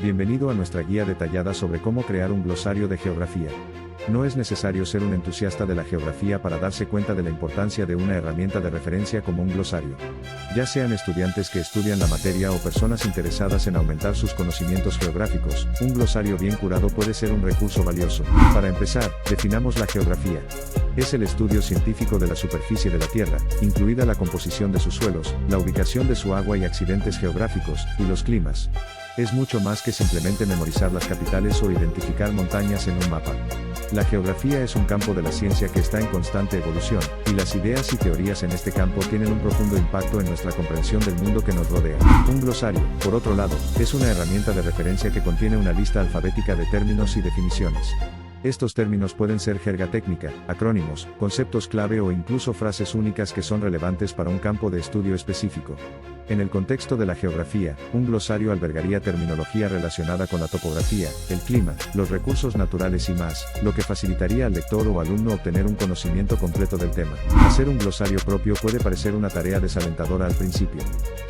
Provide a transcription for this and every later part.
Bienvenido a nuestra guía detallada sobre cómo crear un glosario de geografía. No es necesario ser un entusiasta de la geografía para darse cuenta de la importancia de una herramienta de referencia como un glosario. Ya sean estudiantes que estudian la materia o personas interesadas en aumentar sus conocimientos geográficos, un glosario bien curado puede ser un recurso valioso. Para empezar, definamos la geografía. Es el estudio científico de la superficie de la Tierra, incluida la composición de sus suelos, la ubicación de su agua y accidentes geográficos, y los climas. Es mucho más que simplemente memorizar las capitales o identificar montañas en un mapa. La geografía es un campo de la ciencia que está en constante evolución, y las ideas y teorías en este campo tienen un profundo impacto en nuestra comprensión del mundo que nos rodea. Un glosario, por otro lado, es una herramienta de referencia que contiene una lista alfabética de términos y definiciones. Estos términos pueden ser jerga técnica, acrónimos, conceptos clave o incluso frases únicas que son relevantes para un campo de estudio específico. En el contexto de la geografía, un glosario albergaría terminología relacionada con la topografía, el clima, los recursos naturales y más, lo que facilitaría al lector o alumno obtener un conocimiento completo del tema. Hacer un glosario propio puede parecer una tarea desalentadora al principio.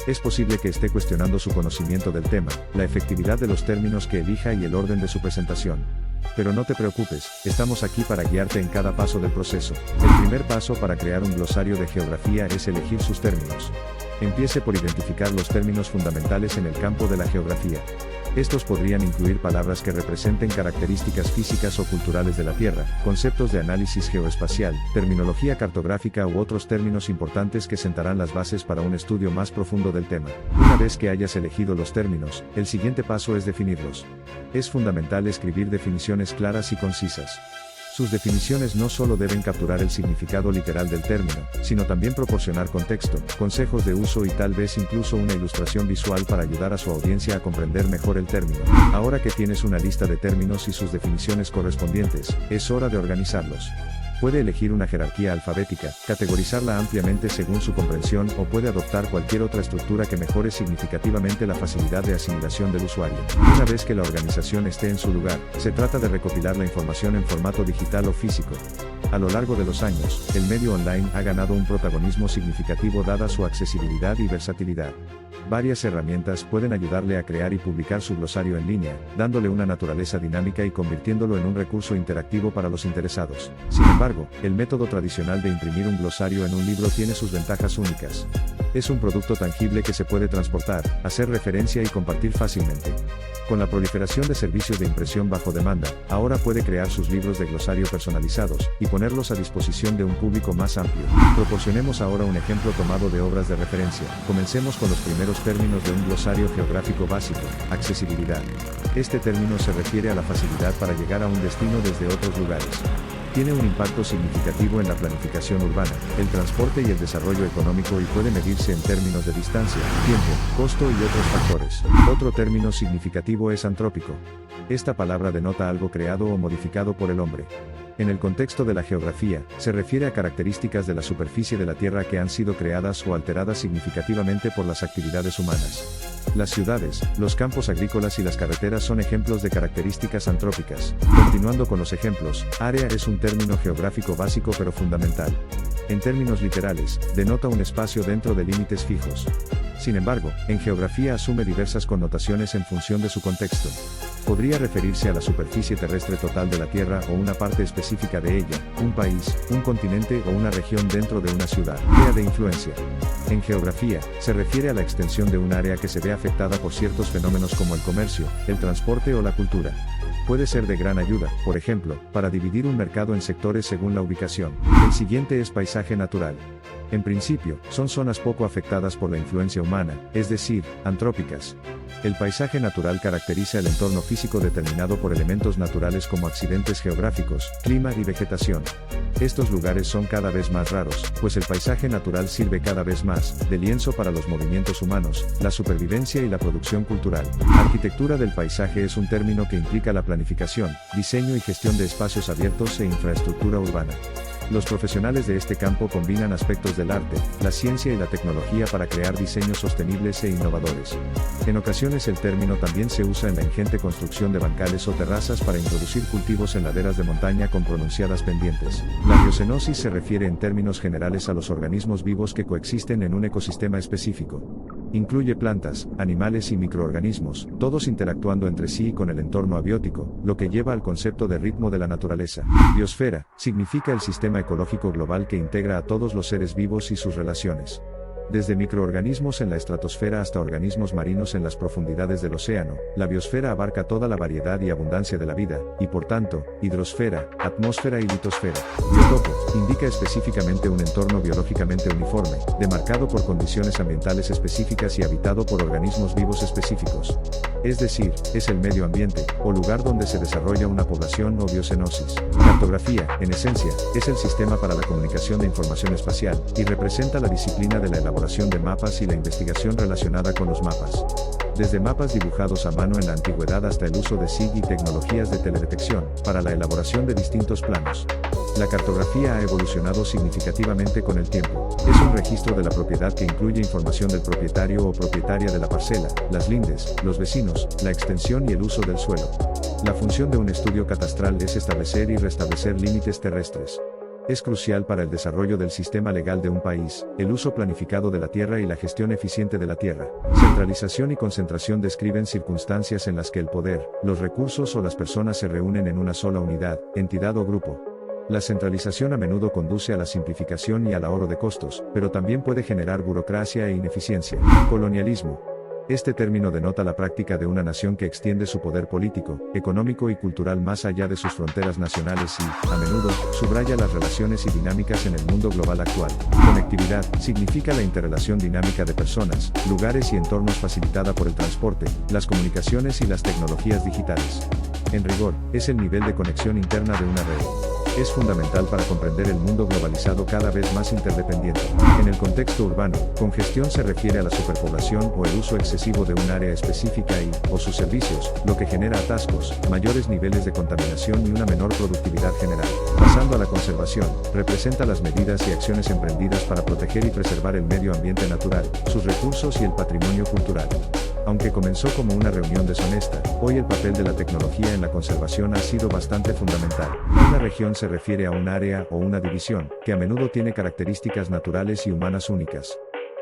Es posible que esté cuestionando su conocimiento del tema, la efectividad de los términos que elija y el orden de su presentación. Pero no te preocupes, estamos aquí para guiarte en cada paso del proceso. El primer paso para crear un glosario de geografía es elegir sus términos. Empiece por identificar los términos fundamentales en el campo de la geografía. Estos podrían incluir palabras que representen características físicas o culturales de la Tierra, conceptos de análisis geoespacial, terminología cartográfica u otros términos importantes que sentarán las bases para un estudio más profundo del tema. Una vez que hayas elegido los términos, el siguiente paso es definirlos. Es fundamental escribir definiciones claras y concisas. Sus definiciones no solo deben capturar el significado literal del término, sino también proporcionar contexto, consejos de uso y tal vez incluso una ilustración visual para ayudar a su audiencia a comprender mejor el término. Ahora que tienes una lista de términos y sus definiciones correspondientes, es hora de organizarlos. Puede elegir una jerarquía alfabética, categorizarla ampliamente según su comprensión o puede adoptar cualquier otra estructura que mejore significativamente la facilidad de asimilación del usuario. Una vez que la organización esté en su lugar, se trata de recopilar la información en formato digital o físico. A lo largo de los años, el medio online ha ganado un protagonismo significativo dada su accesibilidad y versatilidad. Varias herramientas pueden ayudarle a crear y publicar su glosario en línea, dándole una naturaleza dinámica y convirtiéndolo en un recurso interactivo para los interesados. Sin embargo, el método tradicional de imprimir un glosario en un libro tiene sus ventajas únicas. Es un producto tangible que se puede transportar, hacer referencia y compartir fácilmente. Con la proliferación de servicios de impresión bajo demanda, ahora puede crear sus libros de glosario personalizados, y ponerlos a disposición de un público más amplio. Proporcionemos ahora un ejemplo tomado de obras de referencia. Comencemos con los primeros términos de un glosario geográfico básico: accesibilidad. Este término se refiere a la facilidad para llegar a un destino desde otros lugares. Tiene un impacto significativo en la planificación urbana, el transporte y el desarrollo económico y puede medirse en términos de distancia, tiempo, costo y otros factores. Otro término significativo es antrópico. Esta palabra denota algo creado o modificado por el hombre. En el contexto de la geografía, se refiere a características de la superficie de la Tierra que han sido creadas o alteradas significativamente por las actividades humanas. Las ciudades, los campos agrícolas y las carreteras son ejemplos de características antrópicas. Continuando con los ejemplos, área es un término geográfico básico pero fundamental. En términos literales, denota un espacio dentro de límites fijos. Sin embargo, en geografía asume diversas connotaciones en función de su contexto. Podría referirse a la superficie terrestre total de la Tierra o una parte específica de ella, un país, un continente o una región dentro de una ciudad. Área de influencia. En geografía, se refiere a la extensión de un área que se ve afectada por ciertos fenómenos como el comercio, el transporte o la cultura. Puede ser de gran ayuda, por ejemplo, para dividir un mercado en sectores según la ubicación. El siguiente es paisaje natural. En principio, son zonas poco afectadas por la influencia humana, es decir, antrópicas. El paisaje natural caracteriza el entorno físico determinado por elementos naturales como accidentes geográficos, clima y vegetación. Estos lugares son cada vez más raros, pues el paisaje natural sirve cada vez más de lienzo para los movimientos humanos, la supervivencia y la producción cultural. Arquitectura del paisaje es un término que implica la planificación, diseño y gestión de espacios abiertos e infraestructura urbana. Los profesionales de este campo combinan aspectos del arte, la ciencia y la tecnología para crear diseños sostenibles e innovadores. En ocasiones el término también se usa en la ingente construcción de bancales o terrazas para introducir cultivos en laderas de montaña con pronunciadas pendientes. La biocenosis se refiere en términos generales a los organismos vivos que coexisten en un ecosistema específico. Incluye plantas, animales y microorganismos, todos interactuando entre sí y con el entorno abiótico, lo que lleva al concepto de ritmo de la naturaleza. Biosfera significa el sistema ecológico global que integra a todos los seres vivos y sus relaciones. Desde microorganismos en la estratosfera hasta organismos marinos en las profundidades del océano, la biosfera abarca toda la variedad y abundancia de la vida, y por tanto, hidrosfera, atmósfera y litosfera. Biotopo indica específicamente un entorno biológicamente uniforme, demarcado por condiciones ambientales específicas y habitado por organismos vivos específicos. Es decir, es el medio ambiente, o lugar donde se desarrolla una población o biocenosis. Cartografía, en esencia, es el sistema para la comunicación de información espacial, y representa la disciplina de la elaboración de mapas y la investigación relacionada con los mapas. Desde mapas dibujados a mano en la antigüedad hasta el uso de SIG y tecnologías de teledetección, para la elaboración de distintos planos. La cartografía ha evolucionado significativamente con el tiempo. Es un registro de la propiedad que incluye información del propietario o propietaria de la parcela, las lindes, los vecinos, la extensión y el uso del suelo. La función de un estudio catastral es establecer y restablecer límites terrestres. Es crucial para el desarrollo del sistema legal de un país, el uso planificado de la tierra y la gestión eficiente de la tierra. Centralización y concentración describen circunstancias en las que el poder, los recursos o las personas se reúnen en una sola unidad, entidad o grupo. La centralización a menudo conduce a la simplificación y al ahorro de costos, pero también puede generar burocracia e ineficiencia. Colonialismo. Este término denota la práctica de una nación que extiende su poder político, económico y cultural más allá de sus fronteras nacionales y, a menudo, subraya las relaciones y dinámicas en el mundo global actual. Conectividad significa la interrelación dinámica de personas, lugares y entornos facilitada por el transporte, las comunicaciones y las tecnologías digitales. En rigor, es el nivel de conexión interna de una red. Es fundamental para comprender el mundo globalizado cada vez más interdependiente. En el contexto urbano, congestión se refiere a la superpoblación o el uso excesivo de un área específica y, o sus servicios, lo que genera atascos, mayores niveles de contaminación y una menor productividad general. Pasando a la conservación, representa las medidas y acciones emprendidas para proteger y preservar el medio ambiente natural, sus recursos y el patrimonio cultural. Aunque comenzó como una reunión deshonesta, hoy el papel de la tecnología en la conservación ha sido bastante fundamental. Una región se refiere a un área o una división, que a menudo tiene características naturales y humanas únicas.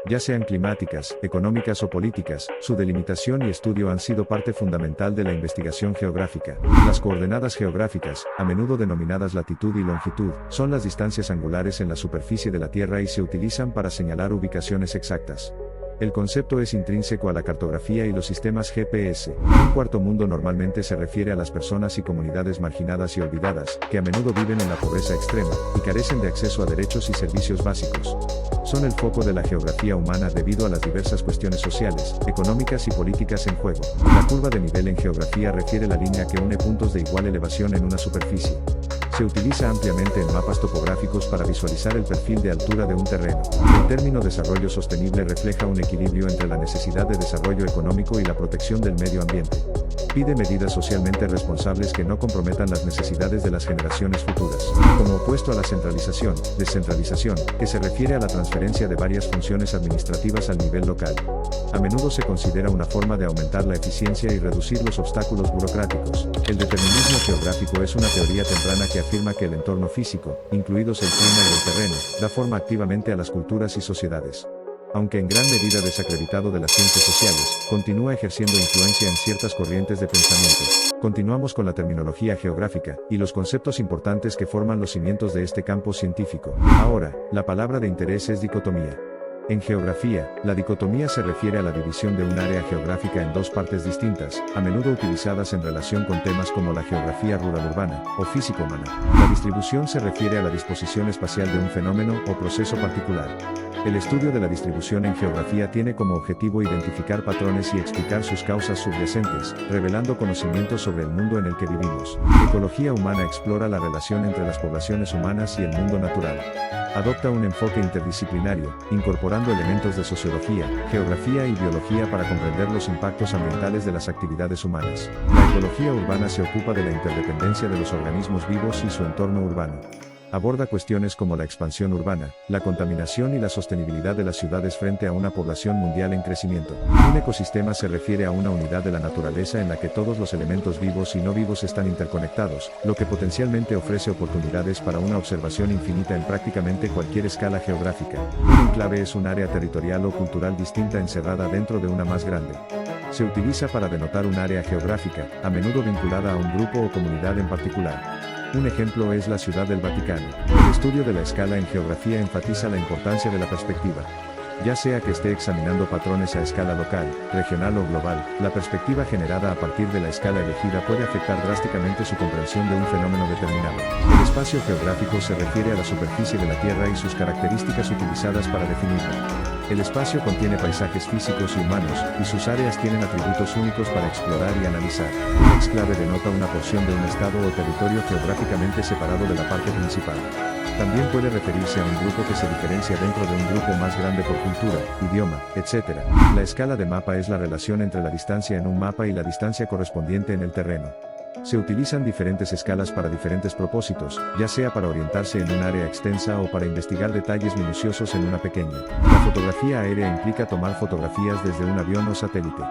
Ya sean climáticas, económicas o políticas, su delimitación y estudio han sido parte fundamental de la investigación geográfica. Las coordenadas geográficas, a menudo denominadas latitud y longitud, son las distancias angulares en la superficie de la Tierra y se utilizan para señalar ubicaciones exactas. El concepto es intrínseco a la cartografía y los sistemas GPS. Un cuarto mundo normalmente se refiere a las personas y comunidades marginadas y olvidadas, que a menudo viven en la pobreza extrema, y carecen de acceso a derechos y servicios básicos. Son el foco de la geografía humana debido a las diversas cuestiones sociales, económicas y políticas en juego. La curva de nivel en geografía refiere la línea que une puntos de igual elevación en una superficie. Se utiliza ampliamente en mapas topográficos para visualizar el perfil de altura de un terreno. El término desarrollo sostenible refleja un equilibrio entre la necesidad de desarrollo económico y la protección del medio ambiente. Pide medidas socialmente responsables que no comprometan las necesidades de las generaciones futuras. Como opuesto a la centralización, descentralización, que se refiere a la transferencia de varias funciones administrativas al nivel local. A menudo se considera una forma de aumentar la eficiencia y reducir los obstáculos burocráticos. El determinismo geográfico es una teoría temprana que afirma que el entorno físico, incluidos el clima y el terreno, da forma activamente a las culturas y sociedades. Aunque en gran medida desacreditado de las ciencias sociales, continúa ejerciendo influencia en ciertas corrientes de pensamiento. Continuamos con la terminología geográfica, y los conceptos importantes que forman los cimientos de este campo científico. Ahora, la palabra de interés es dicotomía. En geografía, la dicotomía se refiere a la división de un área geográfica en dos partes distintas, a menudo utilizadas en relación con temas como la geografía rural-urbana, o físico-humana. La distribución se refiere a la disposición espacial de un fenómeno o proceso particular. El estudio de la distribución en geografía tiene como objetivo identificar patrones y explicar sus causas subyacentes, revelando conocimientos sobre el mundo en el que vivimos. Ecología humana explora la relación entre las poblaciones humanas y el mundo natural. Adopta un enfoque interdisciplinario, incorporando elementos de sociología, geografía y biología para comprender los impactos ambientales de las actividades humanas. La ecología urbana se ocupa de la interdependencia de los organismos vivos y su entorno urbano. Aborda cuestiones como la expansión urbana, la contaminación y la sostenibilidad de las ciudades frente a una población mundial en crecimiento. Un ecosistema se refiere a una unidad de la naturaleza en la que todos los elementos vivos y no vivos están interconectados, lo que potencialmente ofrece oportunidades para una observación infinita en prácticamente cualquier escala geográfica. Un enclave es un área territorial o cultural distinta encerrada dentro de una más grande. Se utiliza para denotar un área geográfica, a menudo vinculada a un grupo o comunidad en particular. Un ejemplo es la Ciudad del Vaticano. El estudio de la escala en geografía enfatiza la importancia de la perspectiva. Ya sea que esté examinando patrones a escala local, regional o global, la perspectiva generada a partir de la escala elegida puede afectar drásticamente su comprensión de un fenómeno determinado. El espacio geográfico se refiere a la superficie de la Tierra y sus características utilizadas para definirla. El espacio contiene paisajes físicos y humanos, y sus áreas tienen atributos únicos para explorar y analizar. Un exclave denota una porción de un estado o territorio geográficamente separado de la parte principal. También puede referirse a un grupo que se diferencia dentro de un grupo más grande por cultura, idioma, etc. La escala de mapa es la relación entre la distancia en un mapa y la distancia correspondiente en el terreno. Se utilizan diferentes escalas para diferentes propósitos, ya sea para orientarse en un área extensa o para investigar detalles minuciosos en una pequeña. La fotografía aérea implica tomar fotografías desde un avión o satélite.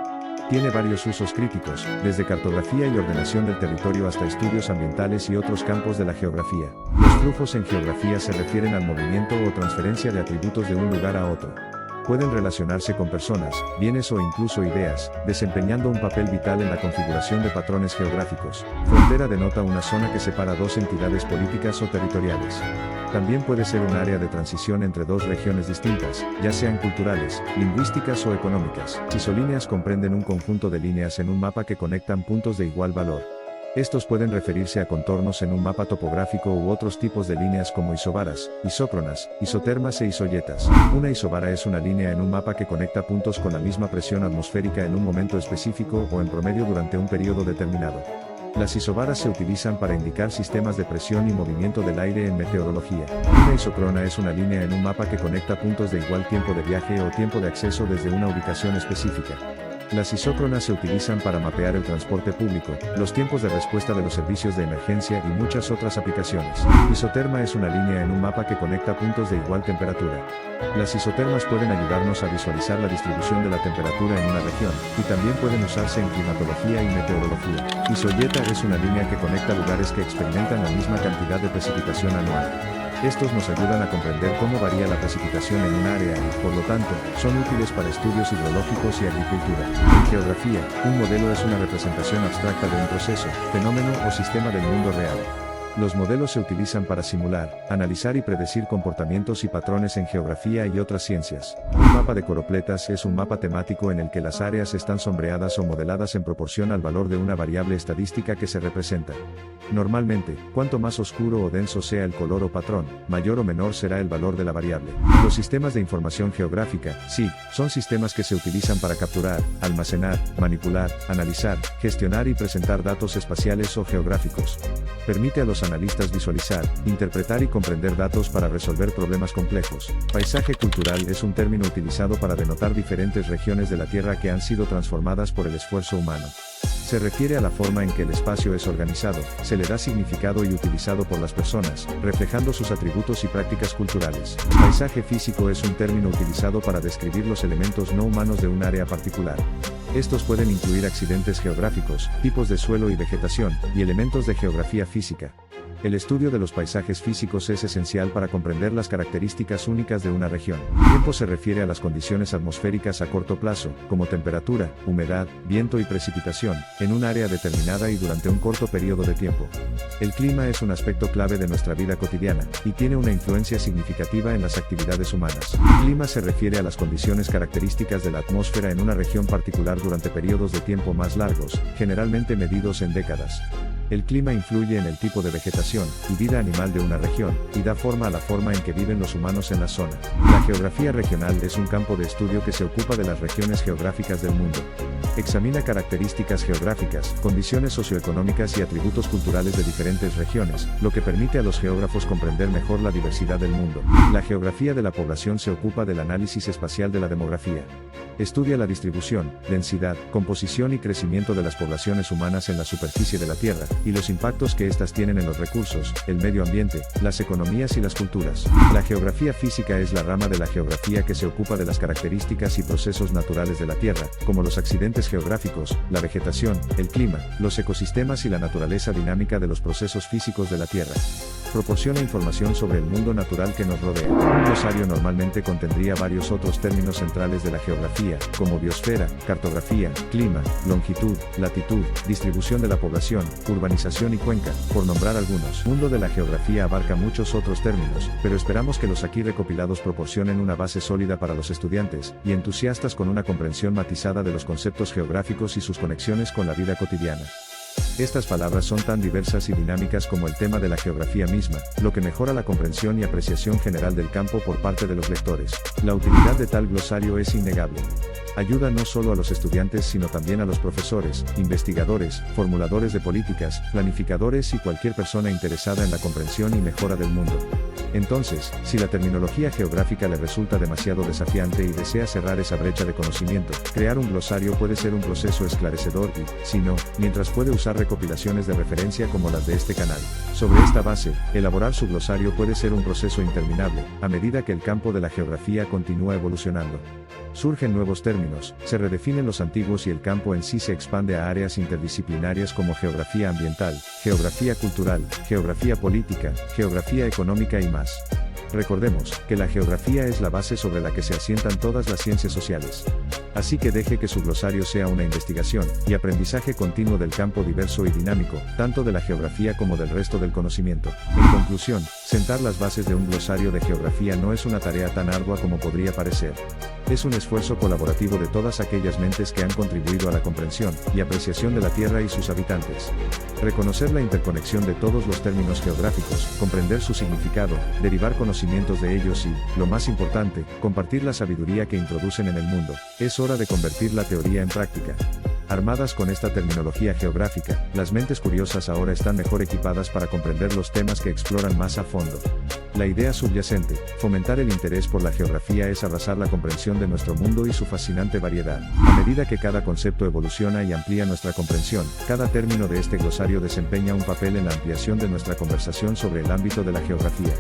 Tiene varios usos críticos, desde cartografía y ordenación del territorio hasta estudios ambientales y otros campos de la geografía. Los flujos en geografía se refieren al movimiento o transferencia de atributos de un lugar a otro. Pueden relacionarse con personas, bienes o incluso ideas, desempeñando un papel vital en la configuración de patrones geográficos. Frontera denota una zona que separa dos entidades políticas o territoriales. También puede ser un área de transición entre dos regiones distintas, ya sean culturales, lingüísticas o económicas. Isolíneas comprenden un conjunto de líneas en un mapa que conectan puntos de igual valor. Estos pueden referirse a contornos en un mapa topográfico u otros tipos de líneas como isobaras, isócronas, isotermas e isoyetas. Una isobara es una línea en un mapa que conecta puntos con la misma presión atmosférica en un momento específico o en promedio durante un periodo determinado. Las isobaras se utilizan para indicar sistemas de presión y movimiento del aire en meteorología. Una isócrona es una línea en un mapa que conecta puntos de igual tiempo de viaje o tiempo de acceso desde una ubicación específica. Las isócronas se utilizan para mapear el transporte público, los tiempos de respuesta de los servicios de emergencia y muchas otras aplicaciones. Isoterma es una línea en un mapa que conecta puntos de igual temperatura. Las isotermas pueden ayudarnos a visualizar la distribución de la temperatura en una región, y también pueden usarse en climatología y meteorología. Isoyeta es una línea que conecta lugares que experimentan la misma cantidad de precipitación anual. Estos nos ayudan a comprender cómo varía la precipitación en un área y, por lo tanto, son útiles para estudios hidrológicos y agricultura. En geografía, un modelo es una representación abstracta de un proceso, fenómeno o sistema del mundo real. Los modelos se utilizan para simular, analizar y predecir comportamientos y patrones en geografía y otras ciencias. Un mapa de coropletas es un mapa temático en el que las áreas están sombreadas o modeladas en proporción al valor de una variable estadística que se representa. Normalmente, cuanto más oscuro o denso sea el color o patrón, mayor o menor será el valor de la variable. Los sistemas de información geográfica, SIG, son sistemas que se utilizan para capturar, almacenar, manipular, analizar, gestionar y presentar datos espaciales o geográficos. Permite a los analistas visualizar, interpretar y comprender datos para resolver problemas complejos. Paisaje cultural es un término utilizado para denotar diferentes regiones de la Tierra que han sido transformadas por el esfuerzo humano. Se refiere a la forma en que el espacio es organizado, se le da significado y utilizado por las personas, reflejando sus atributos y prácticas culturales. Paisaje físico es un término utilizado para describir los elementos no humanos de un área particular. Estos pueden incluir accidentes geográficos, tipos de suelo y vegetación, y elementos de geografía física. El estudio de los paisajes físicos es esencial para comprender las características únicas de una región. Tiempo se refiere a las condiciones atmosféricas a corto plazo, como temperatura, humedad, viento y precipitación, en un área determinada y durante un corto periodo de tiempo. El clima es un aspecto clave de nuestra vida cotidiana, y tiene una influencia significativa en las actividades humanas. Clima se refiere a las condiciones características de la atmósfera en una región particular durante periodos de tiempo más largos, generalmente medidos en décadas. El clima influye en el tipo de vegetación y vida animal de una región, y da forma a la forma en que viven los humanos en la zona. La geografía regional es un campo de estudio que se ocupa de las regiones geográficas del mundo. Examina características geográficas, condiciones socioeconómicas y atributos culturales de diferentes regiones, lo que permite a los geógrafos comprender mejor la diversidad del mundo. La geografía de la población se ocupa del análisis espacial de la demografía. Estudia la distribución, densidad, composición y crecimiento de las poblaciones humanas en la superficie de la Tierra, y los impactos que éstas tienen en los recursos, el medio ambiente, las economías y las culturas. La geografía física es la rama de la geografía que se ocupa de las características y procesos naturales de la Tierra, como los accidentes geográficos, la vegetación, el clima, los ecosistemas y la naturaleza dinámica de los procesos físicos de la Tierra. Proporciona información sobre el mundo natural que nos rodea. Un glosario normalmente contendría varios otros términos centrales de la geografía, como biosfera, cartografía, clima, longitud, latitud, distribución de la población, urbanización y cuenca, por nombrar algunos. El mundo de la geografía abarca muchos otros términos, pero esperamos que los aquí recopilados proporcionen una base sólida para los estudiantes y entusiastas con una comprensión matizada de los conceptos geográficos y sus conexiones con la vida cotidiana. Estas palabras son tan diversas y dinámicas como el tema de la geografía misma, lo que mejora la comprensión y apreciación general del campo por parte de los lectores. La utilidad de tal glosario es innegable. Ayuda no solo a los estudiantes sino también a los profesores, investigadores, formuladores de políticas, planificadores y cualquier persona interesada en la comprensión y mejora del mundo. Entonces, si la terminología geográfica le resulta demasiado desafiante y desea cerrar esa brecha de conocimiento, crear un glosario puede ser un proceso esclarecedor y, si no, mientras puede usar recopilaciones de referencia como las de este canal. Sobre esta base, elaborar su glosario puede ser un proceso interminable, a medida que el campo de la geografía continúa evolucionando. Surgen nuevos términos, se redefinen los antiguos y el campo en sí se expande a áreas interdisciplinarias como geografía ambiental, geografía cultural, geografía política, geografía económica y más. Recordemos que la geografía es la base sobre la que se asientan todas las ciencias sociales. Así que deje que su glosario sea una investigación y aprendizaje continuo del campo diverso y dinámico, tanto de la geografía como del resto del conocimiento. En conclusión, sentar las bases de un glosario de geografía no es una tarea tan ardua como podría parecer. Es un esfuerzo colaborativo de todas aquellas mentes que han contribuido a la comprensión y apreciación de la Tierra y sus habitantes. Reconocer la interconexión de todos los términos geográficos, comprender su significado, derivar conocimientos de ellos y, lo más importante, compartir la sabiduría que introducen en el mundo. Es hora de convertir la teoría en práctica. Armadas con esta terminología geográfica, las mentes curiosas ahora están mejor equipadas para comprender los temas que exploran más a fondo. La idea subyacente, fomentar el interés por la geografía es abrazar la comprensión de nuestro mundo y su fascinante variedad. A medida que cada concepto evoluciona y amplía nuestra comprensión, cada término de este glosario desempeña un papel en la ampliación de nuestra conversación sobre el ámbito de la geografía.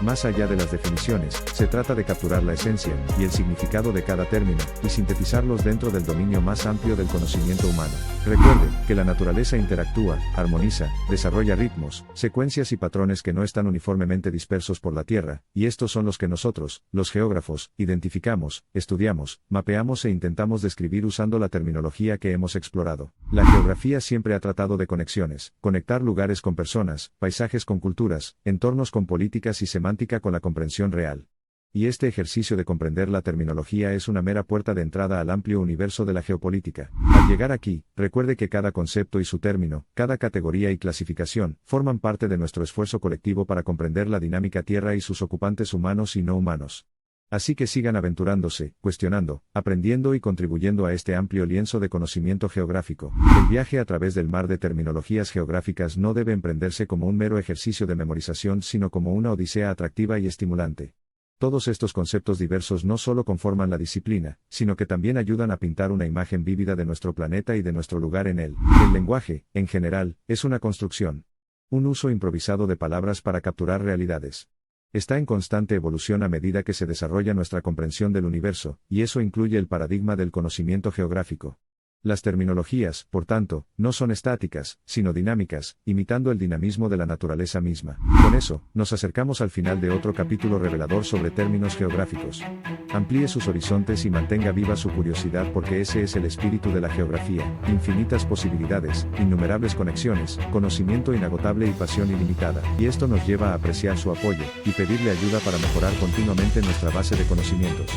Más allá de las definiciones, se trata de capturar la esencia y el significado de cada término, y sintetizarlos dentro del dominio más amplio del conocimiento humano. Recuerde que la naturaleza interactúa, armoniza, desarrolla ritmos, secuencias y patrones que no están uniformemente dispersos por la Tierra, y estos son los que nosotros, los geógrafos, identificamos, estudiamos, mapeamos e intentamos describir usando la terminología que hemos explorado. La geografía siempre ha tratado de conexiones, conectar lugares con personas, paisajes con culturas, entornos con políticas y semántica con la comprensión real. Y este ejercicio de comprender la terminología es una mera puerta de entrada al amplio universo de la geopolítica. Al llegar aquí, recuerde que cada concepto y su término, cada categoría y clasificación, forman parte de nuestro esfuerzo colectivo para comprender la dinámica Tierra y sus ocupantes humanos y no humanos. Así que sigan aventurándose, cuestionando, aprendiendo y contribuyendo a este amplio lienzo de conocimiento geográfico. El viaje a través del mar de terminologías geográficas no debe emprenderse como un mero ejercicio de memorización sino como una odisea atractiva y estimulante. Todos estos conceptos diversos no solo conforman la disciplina, sino que también ayudan a pintar una imagen vívida de nuestro planeta y de nuestro lugar en él. El lenguaje, en general, es una construcción. Un uso improvisado de palabras para capturar realidades. Está en constante evolución a medida que se desarrolla nuestra comprensión del universo, y eso incluye el paradigma del conocimiento geográfico. Las terminologías, por tanto, no son estáticas, sino dinámicas, imitando el dinamismo de la naturaleza misma. Con eso, nos acercamos al final de otro capítulo revelador sobre términos geográficos. Amplíe sus horizontes y mantenga viva su curiosidad porque ese es el espíritu de la geografía, infinitas posibilidades, innumerables conexiones, conocimiento inagotable y pasión ilimitada. Y esto nos lleva a apreciar su apoyo, y pedirle ayuda para mejorar continuamente nuestra base de conocimientos.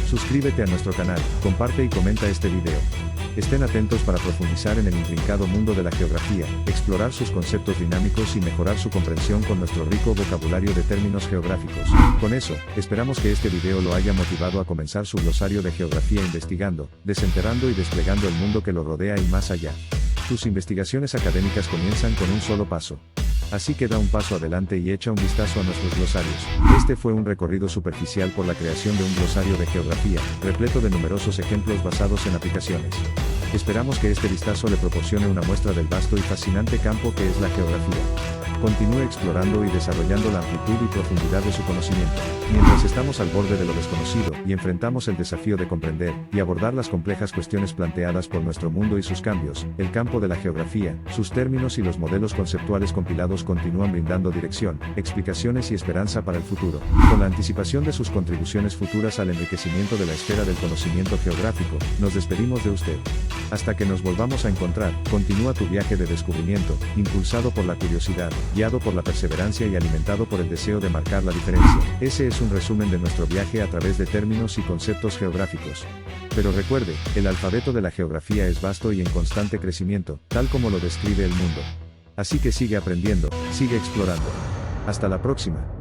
Suscríbete a nuestro canal, comparte y comenta este video. Estén atentos para profundizar en el intrincado mundo de la geografía, explorar sus conceptos dinámicos y mejorar su comprensión con nuestro rico vocabulario de términos geográficos. Con eso, esperamos que este video lo haya motivado a comenzar su glosario de geografía investigando, desenterrando y desplegando el mundo que lo rodea y más allá. Tus investigaciones académicas comienzan con un solo paso. Así que da un paso adelante y echa un vistazo a nuestros glosarios. Este fue un recorrido superficial por la creación de un glosario de geografía, repleto de numerosos ejemplos basados en aplicaciones. Esperamos que este vistazo le proporcione una muestra del vasto y fascinante campo que es la geografía. Continúe explorando y desarrollando la amplitud y profundidad de su conocimiento. Mientras estamos al borde de lo desconocido y enfrentamos el desafío de comprender y abordar las complejas cuestiones planteadas por nuestro mundo y sus cambios, el campo de la geografía, sus términos y los modelos conceptuales compilados continúan brindando dirección, explicaciones y esperanza para el futuro. Con la anticipación de sus contribuciones futuras al enriquecimiento de la esfera del conocimiento geográfico, nos despedimos de usted. Hasta que nos volvamos a encontrar, continúa tu viaje de descubrimiento, impulsado por la curiosidad, guiado por la perseverancia y alimentado por el deseo de marcar la diferencia. Ese es un resumen de nuestro viaje a través de términos y conceptos geográficos. Pero recuerde, el alfabeto de la geografía es vasto y en constante crecimiento, tal como lo describe el mundo. Así que sigue aprendiendo, sigue explorando. Hasta la próxima.